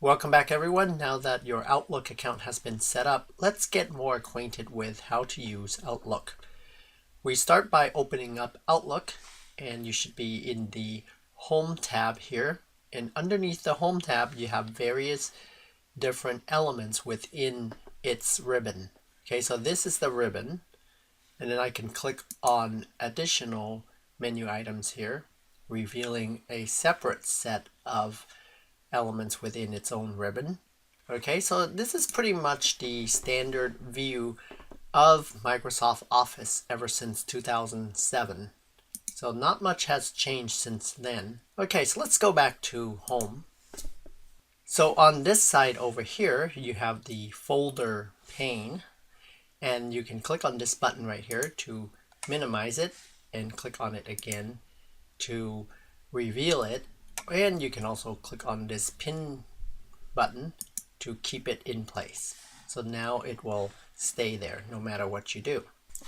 Welcome back everyone. Now that your Outlook account has been set up, let's get more acquainted with how to use Outlook. We start by opening up Outlook, and you should be in the Home tab here. And underneath the Home tab, you have various different elements within its ribbon. Okay, so this is the ribbon, and then I can click on additional menu items here, revealing a separate set of elements within its own ribbon. Okay, so this is pretty much the standard view of Microsoft Office ever since 2007. So not much has changed since then. Okay, so let's go back to Home. So on this side over here, you have the folder pane, and you can click on this button right here to minimize it, and click on it again to reveal it. And you can also click on this pin button to keep it in place. So now it will stay there no matter what you do.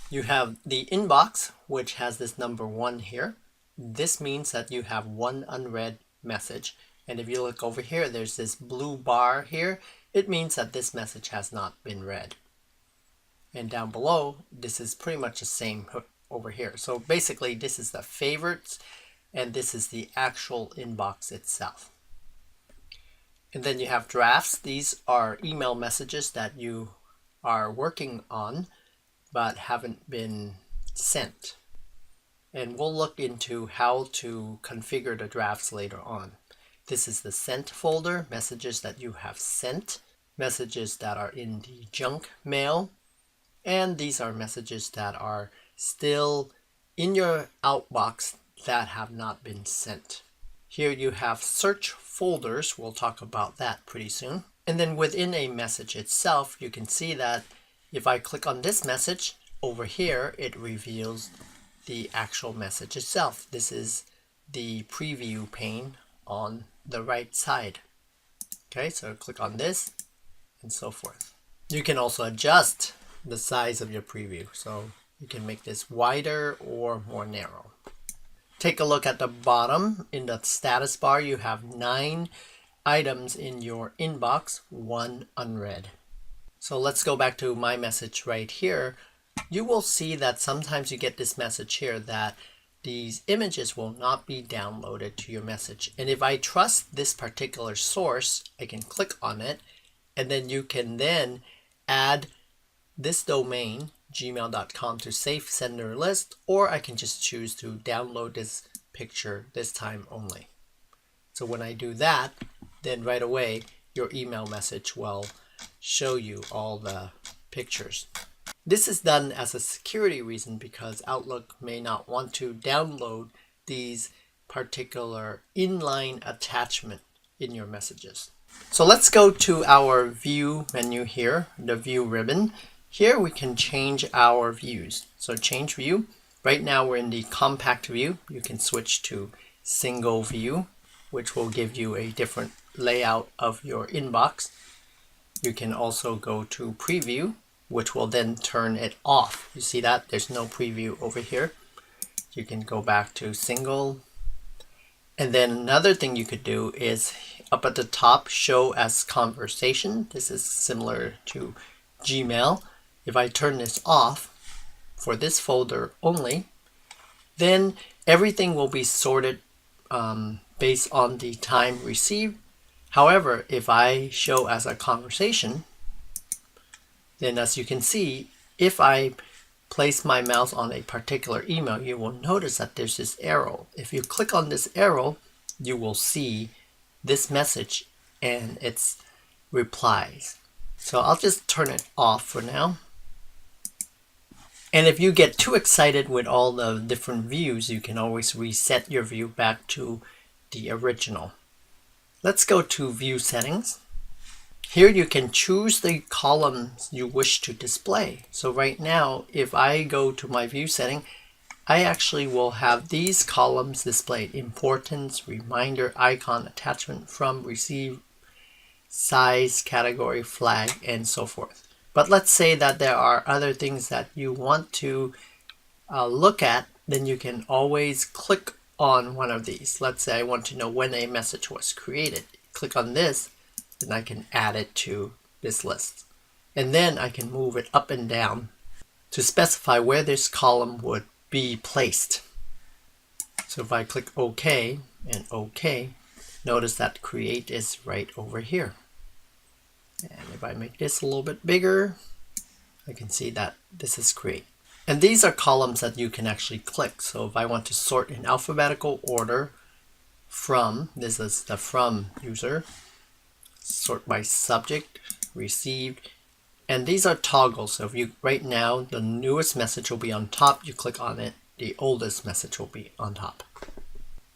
You have the inbox, which has this number 1 here. This means that you have one unread message. And if you look over here, there's this blue bar here. It means that this message has not been read. And down below, this is pretty much the same over here. So basically, this is the favorites, and this is the actual inbox itself. And then you have drafts. These are email messages that you are working on but haven't been sent. And we'll look into how to configure the drafts later on. This is the sent folder, messages that you have sent, messages that are in the junk mail, and these are messages that are still in your outbox that have not been sent. Here you have search folders. We'll talk about that pretty soon. And then within a message itself, you can see that if I click on this message over here, it reveals the actual message itself. This is the preview pane on the right side. Okay, so click on this and so forth. You can also adjust the size of your preview. So you can make this wider or more narrow. Take a look at the bottom. In the status bar, you have 9 items in your inbox, 1 unread. So let's go back to my message right here. You will see that sometimes you get this message here that these images will not be downloaded to your message. And if I trust this particular source, I can click on it, and then you can then add this domain, gmail.com, to safe sender list, or I can just choose to download this picture this time only. So when I do that, then right away your email message will show you all the pictures. This is done as a security reason because Outlook may not want to download these particular inline attachment in your messages. So let's go to our view menu here, the view ribbon. Here we can change our views. So change view. Right now we're in the compact view. You can switch to single view, which will give you a different layout of your inbox. You can also go to preview, which will then turn it off. You see that? There's no preview over here. You can go back to single. And then another thing you could do is up at the top, show as conversation. This is similar to Gmail. If I turn this off for this folder only, then everything will be sorted based on the time received. However, if I show as a conversation, then as you can see, if I place my mouse on a particular email, you will notice that there's this arrow. If you click on this arrow, you will see this message and its replies. So I'll just turn it off for now. And if you get too excited with all the different views, you can always reset your view back to the original. Let's go to view settings. Here you can choose the columns you wish to display. So right now, if I go to my view setting, I actually will have these columns displayed: importance, reminder, icon, attachment, from, receive, size, category, flag, and so forth. But let's say that there are other things that you want to look at, then you can always click on one of these. Let's say I want to know when a message was created. Click on this, and I can add it to this list. And then I can move it up and down to specify where this column would be placed. So if I click OK and OK, notice that create is right over here. And if I make this a little bit bigger, I can see that this is create. And these are columns that you can actually click. So if I want to sort in alphabetical order from, this is the from user, sort by subject, received, and these are toggles. So if you, right now, the newest message will be on top, you click on it, the oldest message will be on top.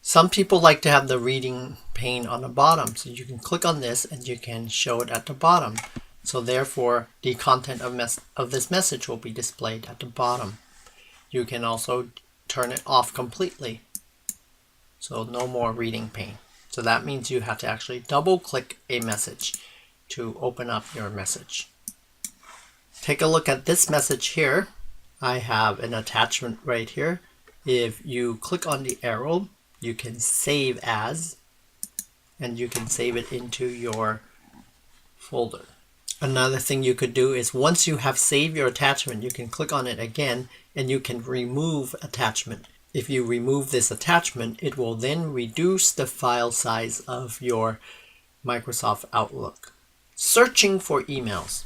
Some people like to have the reading pane on the bottom, so you can click on this and you can show it at the bottom. So therefore, the content of this message will be displayed at the bottom. You can also turn it off completely. So no more reading pane. So that means you have to actually double click a message to open up your message. Take a look at this message here. I have an attachment right here. If you click on the arrow, you can save as, and you can save it into your folder. Another thing you could do is once you have saved your attachment, you can click on it again and you can remove attachment. If you remove this attachment, it will then reduce the file size of your Microsoft Outlook. Searching for emails.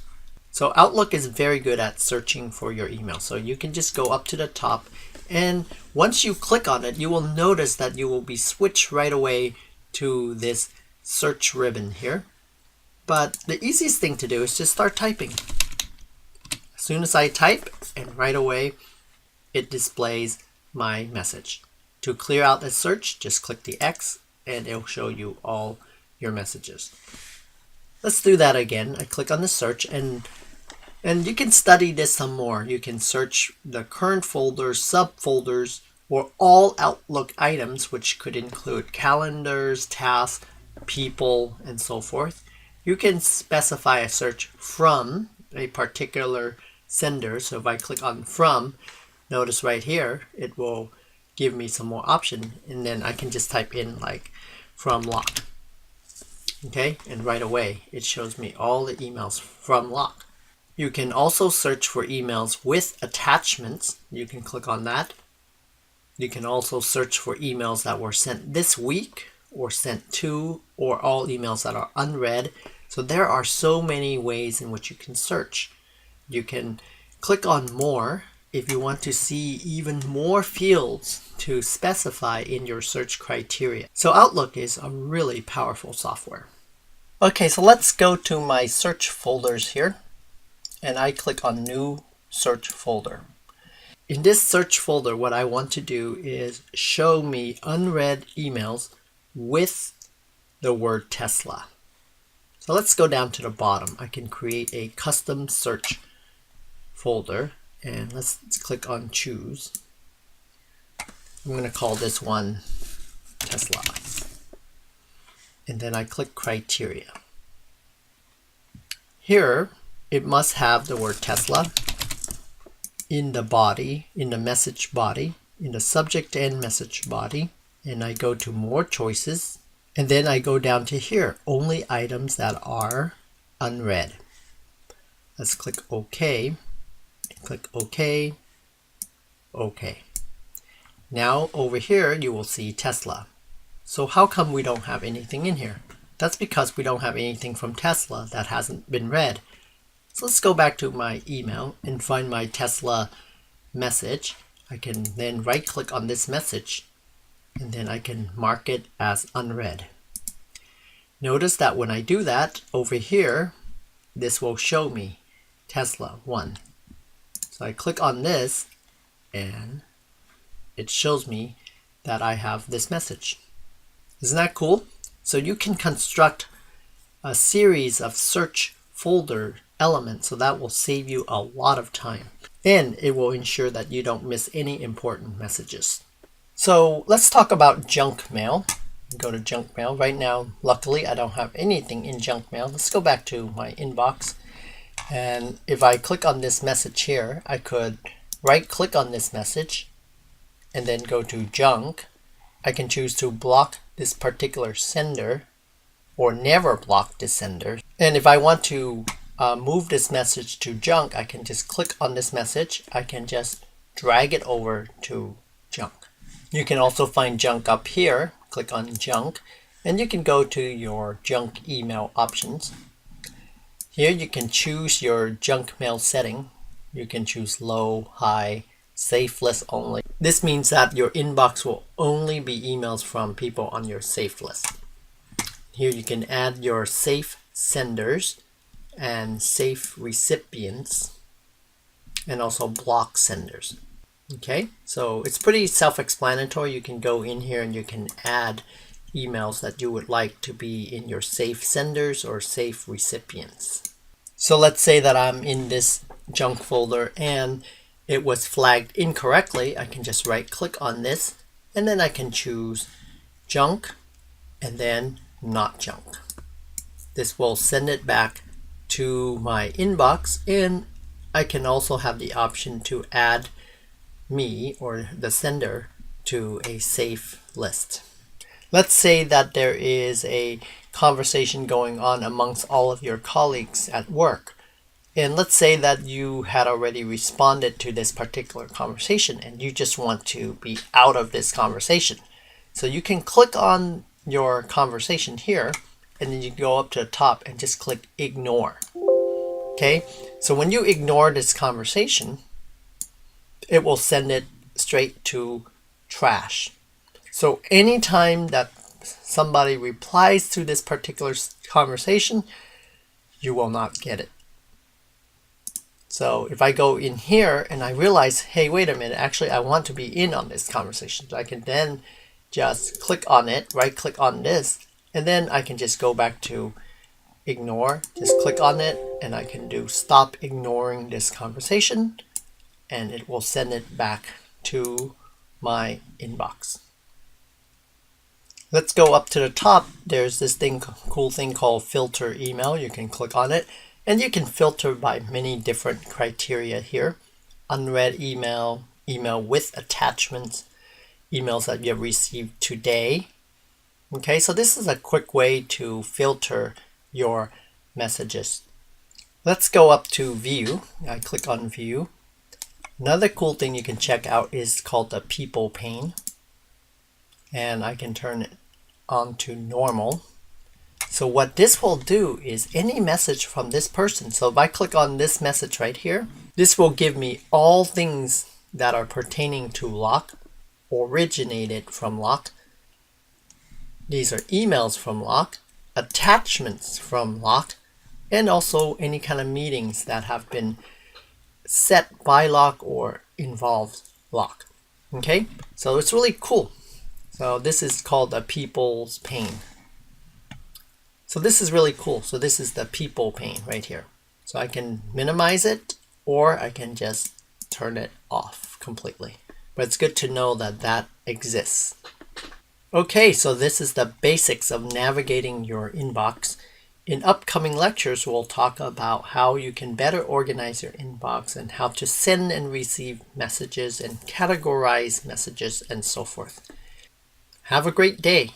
So Outlook is very good at searching for your email. So you can just go up to the top, and once you click on it, you will notice that you will be switched right away to this search ribbon here. But the easiest thing to do is just start typing. As soon as I type, and right away it displays my message. To clear out the search, just click the X and it'll show you all your messages. Let's do that again. I click on the search, and you can study this some more. You can search the current folders, subfolders, or all Outlook items, which could include calendars, tasks, people, and so forth. You can specify a search from a particular sender. So if I click on from, notice right here, it will give me some more option, and then I can just type in like from lock. Okay, and right away it shows me all the emails from lock. You can also search for emails with attachments. You can click on that. You can also search for emails that were sent this week or sent to, or all emails that are unread. So there are so many ways in which you can search. You can click on more if you want to see even more fields to specify in your search criteria. So Outlook is a really powerful software. Okay, so let's go to my search folders here, and I click on new search folder. In this search folder, what I want to do is show me unread emails with the word Tesla. So let's go down to the bottom. I can create a custom search folder, and let's click on choose. I'm going to call this one Tesla. And then I click criteria. Here, it must have the word Tesla in the body, in the message body, in the subject and message body. And I go to more choices. And then I go down to here, only items that are unread. Let's click OK. Click OK. OK. Now over here, you will see Tesla. So how come we don't have anything in here? That's because we don't have anything from Tesla that hasn't been read. So let's go back to my email and find my Tesla message. I can then right click on this message, and then I can mark it as unread. Notice that when I do that, over here, this will show me Tesla 1. So I click on this, and it shows me that I have this message. Isn't that cool? So you can construct a series of search folder elements, so that will save you a lot of time. And it will ensure that you don't miss any important messages. So let's talk about junk mail. Go to junk mail. Right now, luckily, I don't have anything in junk mail. Let's go back to my inbox. And if I click on this message here, I could right click on this message and then go to junk. I can choose to block this particular sender, or never block this sender. And if I want to move this message to junk, I can just click on this message. I can just drag it over to junk. You can also find junk up here. Click on junk, and you can go to your junk email options. Here you can choose your junk mail setting. You can choose low, high, safe list only. This means that your inbox will only be emails from people on your safe list. Here you can add your safe senders and safe recipients, and also block senders. Okay, so it's pretty self-explanatory. You can go in here and you can add emails that you would like to be in your safe senders or safe recipients. So let's say that I'm in this junk folder and it was flagged incorrectly. I can just right click on this and then I can choose junk and then not junk. This will send it back to my inbox, and I can also have the option to add me or the sender to a safe list. Let's say that there is a conversation going on amongst all of your colleagues at work. And let's say that you had already responded to this particular conversation and you just want to be out of this conversation. So you can click on your conversation here, and then you go up to the top and just click ignore. Okay, so when you ignore this conversation, it will send it straight to trash. So anytime that somebody replies to this particular conversation, you will not get it. So if I go in here and I realize, hey, wait a minute, actually I want to be in on this conversation, so I can then just click on it, right click on this, and then I can just go back to ignore, just click on it, and I can do stop ignoring this conversation, and it will send it back to my inbox. Let's go up to the top. There's this cool thing called filter email. You can click on it, and you can filter by many different criteria here. Unread email, email with attachments, emails that you have received today. Okay, so this is a quick way to filter your messages. Let's go up to view. I click on view. Another cool thing you can check out is called the people pane. And I can turn it on to normal. So what this will do is any message from this person. So if I click on this message right here, this will give me all things that are pertaining to Lock, originated from Lock. These are emails from Lock, attachments from Lock, and also any kind of meetings that have been set by Lock or involved Lock. Okay, so it's really cool. So this is called a people's pane. So this is really cool. So this is the people pane right here. So I can minimize it, or I can just turn it off completely. But it's good to know that that exists. Okay, so this is the basics of navigating your inbox. In upcoming lectures, we'll talk about how you can better organize your inbox and how to send and receive messages and categorize messages and so forth. Have a great day.